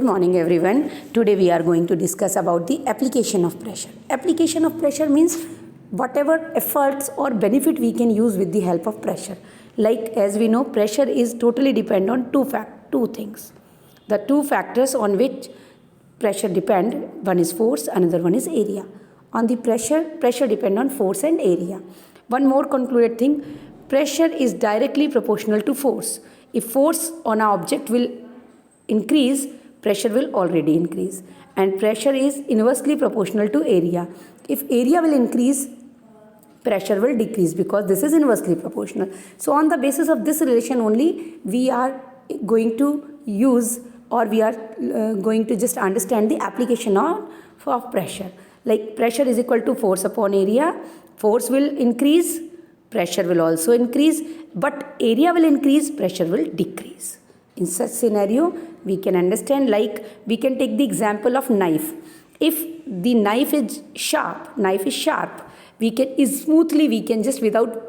morning everyone. Today we are going to discuss about the application of pressure. Application of pressure means whatever efforts or benefit we can use with the help of pressure. Like as we know, pressure is totally depend on two things. The two factors on which pressure depend, one is force, another one is area. On the pressure depend on force and area. One more concluded thing, pressure is directly proportional to force. If force on an object will increase, pressure will already increase, and pressure is inversely proportional to area. If area will increase, pressure will decrease because this is inversely proportional. So on the basis of this relation only we are going to use, or we are going to just understand the application of pressure. Like pressure is equal to force upon area. Force will increase, pressure will also increase, but area will increase, pressure will decrease. In such scenario, we can understand, like we can take the example of knife. If the knife is sharp, we can just without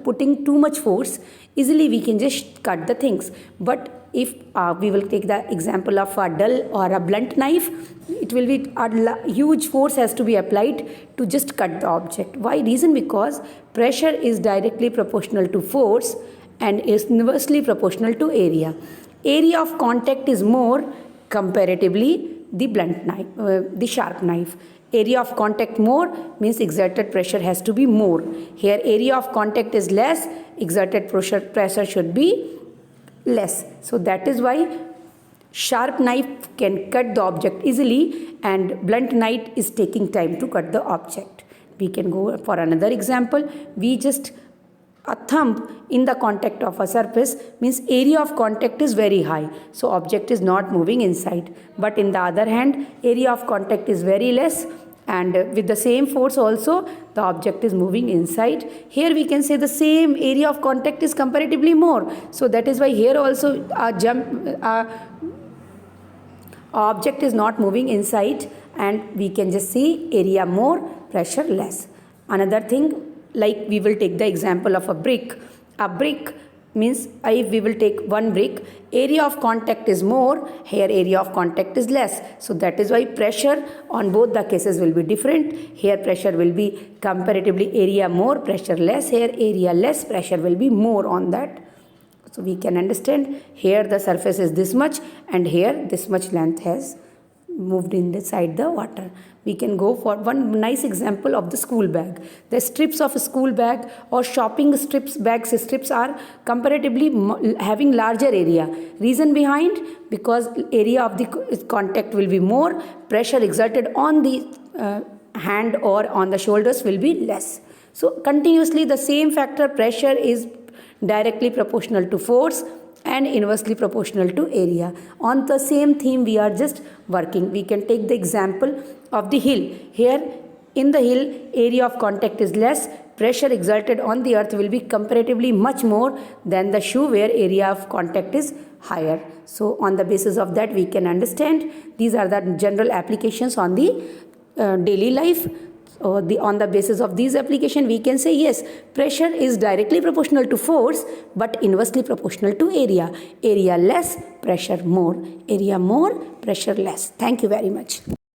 putting too much force, easily we can just cut the things. But if we will take the example of a dull or a blunt knife, it will be a huge force has to be applied to just cut the object. Why? Reason because pressure is directly proportional to force and is inversely proportional to area. Area of contact is more comparatively the blunt knife, the sharp knife. Area of contact more means exerted pressure has to be more. Here area of contact is less, exerted pressure should be less. So that is why sharp knife can cut the object easily and blunt knife is taking time to cut the object. We can go for another example. We just a thumb in the contact of a surface means area of contact is very high, so object is not moving inside. But in the other hand, area of contact is very less, and with the same force also the object is moving inside. Here we can say the same area of contact is comparatively more, so that is why here also object is not moving inside, and we can just see area more, pressure less. Another thing, like we will take the example of a brick. A brick means if we will take one brick, area of contact is more, here area of contact is less. So that is why pressure on both the cases will be different. Here pressure will be comparatively area more, pressure less. Here area less, pressure will be more on that. So we can understand here the surface is this much and here this much length has moved inside the water. We can go for one nice example of the school bag. The strips of a school bag or shopping bags strips are comparatively having larger area. Reason behind, because area of the contact will be more, pressure exerted on the hand or on the shoulders will be less. So continuously the same factor, pressure is directly proportional to force and inversely proportional to area. On the same theme we are just working. We can take the example of the hill. Here in the hill, area of contact is less, pressure exerted on the earth will be comparatively much more than the shoe where area of contact is higher. So on the basis of that we can understand these are the general applications on the daily life. On the basis of these application we can say yes, pressure is directly proportional to force but inversely proportional to area. Area less, pressure more. Area more, pressure less. Thank you very much.